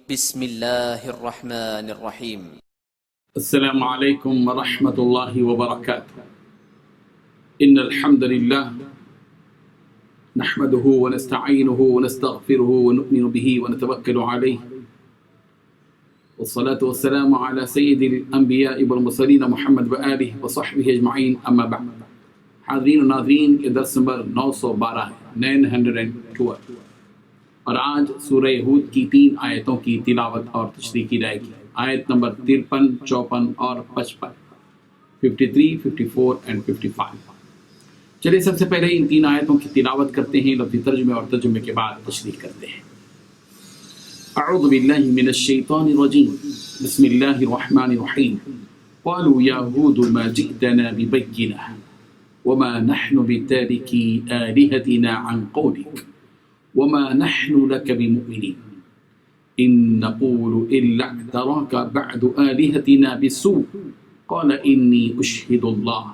بسم الله الرحمن الرحيم. السلام عليكم ورحمة الله وبركاته. إن الحمد لله نحمده ونستعينه ونستغفره ونؤمن به ونتوكل عليه، والصلاة والسلام على سيد الأنبياء والمرسلين محمد وآله وصحبه أجمعين، أما بعد. حاضرین و ناظرین، یہ درس نمبر 912 ہے، 912، اور آج سورہ ہود کی 3 آیتوں کی تلاوت اور تشریح کی جائے گی۔ آیت نمبر 53، 54 اور 55، 53، 54 اور 55۔ چلیے سب سے پہلے ان 3 آیتوں کی تلاوت کرتے ہیں، لفظی ترجمے اور ترجمے کے بعد تشریح کرتے ہیں۔ اعوذ باللہ من الشیطان الرجیم، بسم اللہ الرحمن الرحیم۔ قالوا یا ہود ما جئتنا ببینہ وما نحن بتارکی آلہتنا عن قولک وما نحن لك بمؤمنين إن نقول إلا اعتراك بعد آلهتنا بالسوء قال إني أشهد الله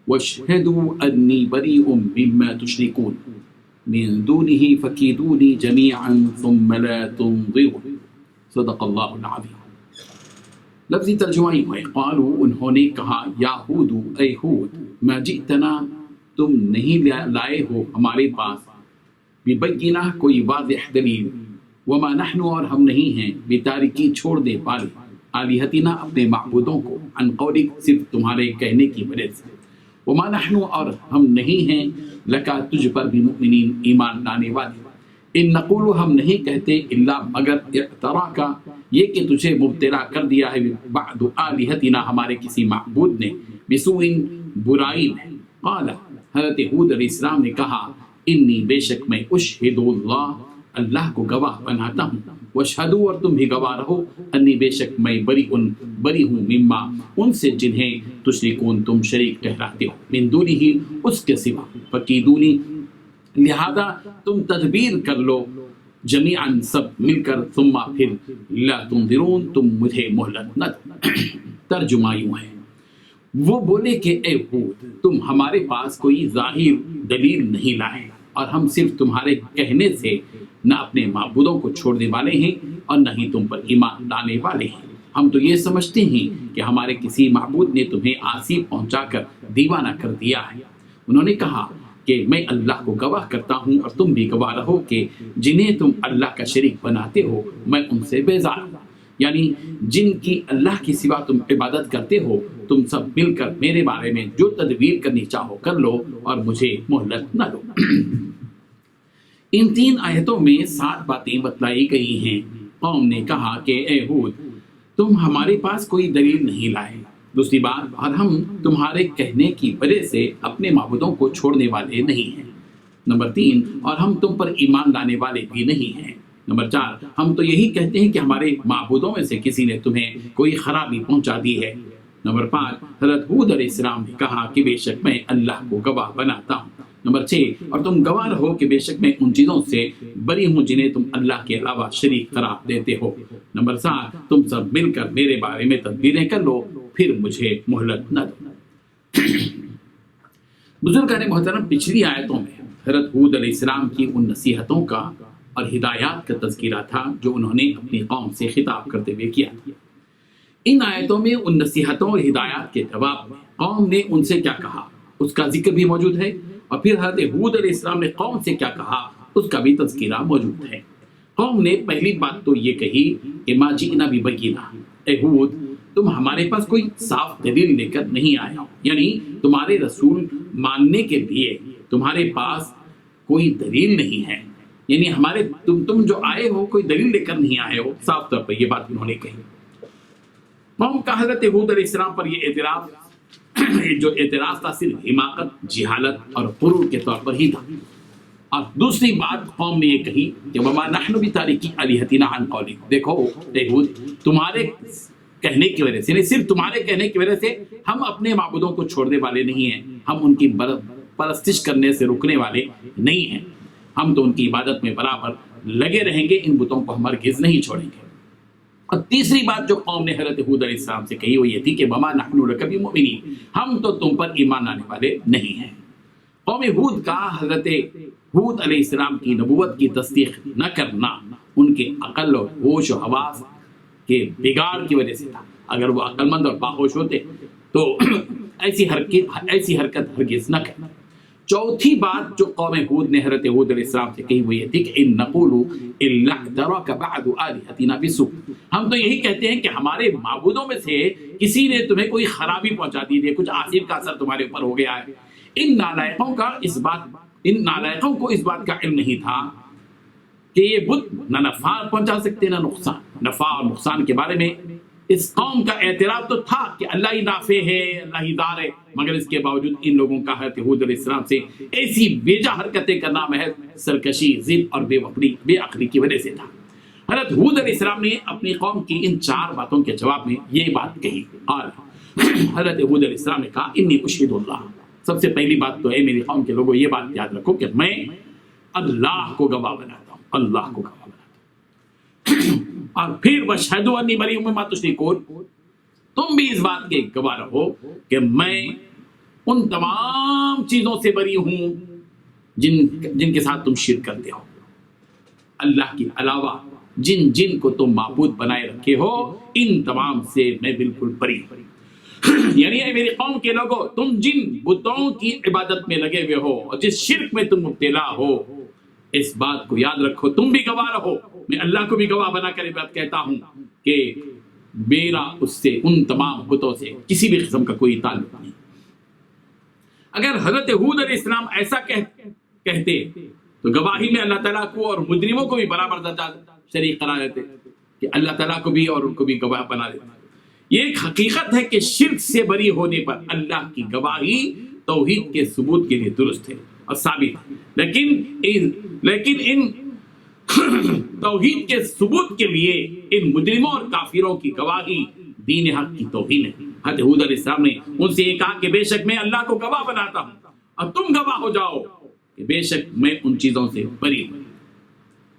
واشهدوا أني بريء مما تشركون من دونه فكيدوني جميعا ثم لا تنظرون۔ صدق اللہ العظیم۔ لفظی ترجمہ ہے، قالوا انہوں نے کہا، یا ہود، اے ہود، ما جئتنا، تم نہیں لائے ہو ہمارے پاس، ببینہ، کوئی واضح دلیل، وما نحن، اور ہم نہیں ہیں، بتارکی، چھوڑنے والے، آلہتنا، اپنے معبودوں کو، عن قولک، صرف تمہارے کہنے کی وجہ سے، وما نحن، اور ہم نہیں ہیں، لکا، تجھ پر بھی، مؤمنین، ایمان لانے والے، ان نقول، ہم نہیں کہتے، الا، مگر، اعتراکا، یہ کہ تجھے مبتلا کر دیا ہے، بعد آلہتنا، ہمارے کسی معبود نے، بسوء، برائی میں۔ قال، حضرت ہود علیہ السلام نے کہا، انی، بے شک میں، اشہد اللہ، اللہ کو گواہ بناتا ہوں، واشہدوا، اور تم بھی گواہ رہو، انی، بے شک میں، بری ہوں، مما، ان سے جنہیں تشرکون، تم شریک ٹھہراتے ہو، من دونہ، اس کے سوا، فکیدونی، لہذا تم تدبیر کر لو، جمیعاً، سب مل کر، ثم، پھر، لا تنظرون، تم مجھے مہلت نہ دو۔ ترجمہ یوں ہے، وہ بولے کہ اے ہود، تم ہمارے پاس کوئی ظاہر دلیل نہیں لائے، اور ہم صرف تمہارے کہنے سے نہ اپنے معبودوں کو چھوڑنے والے ہیں اور نہ ہی تم پر ایمان لانے والے ہیں۔ ہم تو یہ سمجھتے ہیں کہ ہمارے کسی معبود نے تمہیں آسیب پہنچا کر دیوانہ کر دیا ہے۔ انہوں نے کہا کہ میں اللہ کو گواہ کرتا ہوں، اور تم بھی گواہ رہو کہ جنہیں تم اللہ کا شریک بناتے ہو، میں ان سے بیزار ہوں، یعنی جن کی اللہ کی سوا تم عبادت کرتے ہو، تم سب مل کر میرے بارے میں جو تدبیر کرنی چاہو کر لو، اور مجھے مہلت نہ دو۔ ان 3 آیتوں میں 7 باتیں بتلائی گئی ہیں۔ قوم نے کہا کہ اے ہود، تم ہمارے پاس کوئی دلیل نہیں لائے، دوسری بات، اور ہم تمہارے کہنے کی وجہ سے اپنے معبودوں کو چھوڑنے والے نہیں ہیں، نمبر 3، اور ہم تم پر ایمان لانے والے بھی نہیں ہیں، نمبر 4، ہم تو یہی کہتے ہیں کہ ہمارے معبودوں میں سے کسی نے تمہیں کوئی خرابی پہنچا دی ہے، نمبر 5، حضرت ہود علیہ السلام نے کہا کہ بے شک میں اللہ کو گواہ بناتا ہوں، نمبر 6، اور تم گواہ رہو کہ بے شک میں ان چیزوں سے بری ہوں جنہیں تم اللہ کے علاوہ شریک قرار دیتے ہو، نمبر 7، تم سب مل کر میرے بارے میں تدبیریں کر لو، پھر مجھے مہلت نہ دو۔ بزرگان محترم، پچھلی آیتوں میں حضرت ہود علیہ السلام کی ان نصیحتوں کا اور ہدایات کا تذکرہ تھا جو انہوں نے اپنی قوم سے خطاب کرتے ہوئے کیا۔ ان آیتوں میں ان نصیحتوں اور ہدایات کے جواب میں قوم نے ان سے کیا کہا اس کا ذکر بھی موجود ہے، اور پھر حضرت ہود علیہ السلام نے قوم سے کیا کہا اس کا بھی تذکرہ موجود ہے۔ قوم نے پہلی بات تو یہ کہی کہ ما جئنا ببینہ، اے ہود، تم ہمارے پاس کوئی صاف دلیل لے کر نہیں آئے ہو، یعنی تمہارے رسول ماننے کے لیے تمہارے پاس کوئی دلیل نہیں ہے، یعنی ہمارے تم جو آئے ہو کوئی دلیل لے کر نہیں آئے ہو، صاف طور پر یہ بات انہوں نے کہی۔ قوم کا حضرت ہود علیہ السلام پر یہ اعتراض تھا صرف حماقت، جہالت اور غرور کے طور پر ہی تھا۔ اور دوسری بات قوم نے یہ کہی کہ وما نحن بتارکی آلہتنا عن قولک، دیکھو اے ہود، تمہارے کہنے کی وجہ سے، یعنی صرف تمہارے کہنے کی وجہ سے ہم اپنے معبودوں کو چھوڑنے والے نہیں ہیں، ہم ان کی پرستش کرنے سے رکنے والے نہیں ہیں، ہم تو ان کی عبادت میں برابر لگے رہیں گے، ان بتوں کو ہم ہرگز نہیں چھوڑیں گے۔ اور تیسری بات جو قوم نے حضرت ہود علیہ السلام سے کہی وہ یہ تھی کہ وما نحن لک بمؤمنین، ہم تو تم پر ایمان لانے والے نہیں ہیں۔ قوم ہود کا حضرت ہود علیہ السلام کی نبوت کی تصدیق نہ کرنا ان کے عقل اور ہوش و حواس کے بگاڑ کی وجہ سے تھا. اگر وہ عقل مند اور باہوش ہوتے تو ایسی حرکت ہرگز نہ کرتے. چوتھی بات جو قوم ہود نے حضرت ہود علیہ السلام سے کہی وہ یہ تھی کہ ان نقول الا اعتراك بعض آلهتنا بسوء، ہم تو یہی کہتے ہیں کہ ہمارے معبودوں میں سے کسی نے تمہیں کوئی خرابی پہنچا دی ہے، کچھ آصف کا اثر تمہارے اوپر ہو گیا ہے. ان نالائقوں کو اس بات کا علم نہیں تھا کہ یہ بت نہ نفع پہنچا سکتے نہ نقصان. نفع اور نقصان کے بارے میں اس قوم کا اعتراف تو تھا کہ اللہ ہی نافع ہے، اللہ ہی دار ہے، مگر اس کے باوجود ان لوگوں کا حضرت ہود علیہ السلام سے ایسی بیجا حرکتیں کرنا محض سرکشی، ضد اور بے عقلی کی وجہ سے تھا. حضرت ہود علیہ السلام نے اپنی قوم کی ان 4 باتوں کے جواب میں یہ بات کہی. قال، حضرت ہود علیہ السلام نے کہا انی اشہد اللہ. سب سے پہلی بات تو ہے میری قوم کے لوگوں یہ بات یاد رکھو کہ میں اللہ کو گواہ بناتا ہوں، اللہ کو گواہ بناتا ہوں. اور پھر واشہد انی بریء مما تشرکون، تم بھی اس بات کے گواہ رہو کہ میں ان تمام چیزوں سے بری ہوں جن کے ساتھ تم شرک کرتے ہو. اللہ کے علاوہ جن کو تم معبود بنائے رکھے ہو ان تمام سے میں بالکل بری ہوں. یعنی اے میری قوم کے لوگوں، تم جن بتوں کی عبادت میں لگے ہوئے ہو اور جس شرک میں تم مبتلا ہو، اس بات کو یاد رکھو، تم بھی گواہ رہو. میں اللہ کو بھی گواہ بنا کر یہ بات کہتا ہوں کہ میرا اس سے، ان تمام بتوں سے کسی بھی قسم کا کوئی تعلق نہیں. اگر حضرت ہود علیہ السلام ایسا کہتے تو گواہی میں اللہ تعالیٰ کو اور مجرموں کو بھی برابر درجہ شریک قرار دیتے کہ اللہ تعالیٰ کو بھی اور ان کو بھی گواہ بنا دیتے. یہ ایک حقیقت ہے کہ شرک سے بری ہونے پر اللہ کی گواہی توحید کے ثبوت کے لیے درست ہے اور ثابت ہے. لیکن ان توحید کے ثبوت کے لیے ان مجرموں اور کافروں کی گواہی دین حق کی توہین ہے. حضرت ہود علیہ السلام نے ان سے یہ کہا کہ بے شک میں اللہ کو گواہ بناتا ہوں اور تم گواہ ہو جاؤ کہ بے شک میں ان چیزوں سے بری ہوں.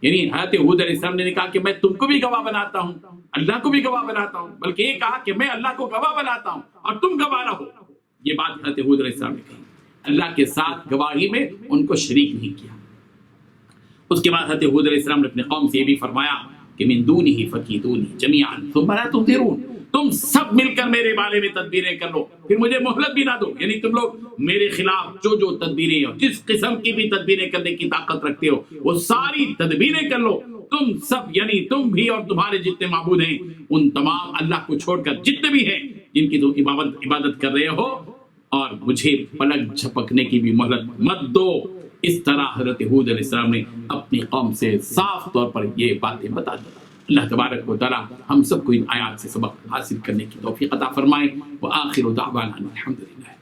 یعنی حضرت ہود علیہ السلام نے کہا کہ میں تم کو بھی گواہ بناتا ہوں، اللہ کو بھی گواہ بناتا ہوں، بلکہ یہ کہا کہ میں اللہ کو گواہ بناتا ہوں اور تم گواہ رہو. یہ بات حضرت ہود علیہ السلام نے کہی، اللہ کے ساتھ گواہی میں ان کو شریک نہیں کیا. اس کے بعد حضرت ہود علیہ السلام نے اپنے قوم سے یہ بھی فرمایا کہ من دونہ فکیدونی جمیعا ثم لا تنظرون، تم سب مل کر میرے بارے میں تدبیریں کر لو، پھر مجھے مہلت بھی نہ دو. یعنی تم لوگ میرے خلاف جو تدبیریں ہو، جس قسم کی بھی تدبیریں کرنے کی طاقت رکھتے ہو، وہ ساری تدبیریں کر لو. تم سب، یعنی تم بھی اور تمہارے جتنے معبود ہیں، ان تمام اللہ کو چھوڑ کر جتنے بھی ہیں جن کی تم عبادت کر رہے ہو، اور مجھے پلک جھپکنے کی بھی مہلت مت دو. اس طرح حضرت ہود علیہ السلام نے اپنی قوم سے صاف طور پر یہ باتیں بتا دی. اللہ تبارک و تعالی ہم سب کو ان آیات سے سبق حاصل کرنے کی توفیق عطا فرمائے. وآخر دعوانا الحمدللہ.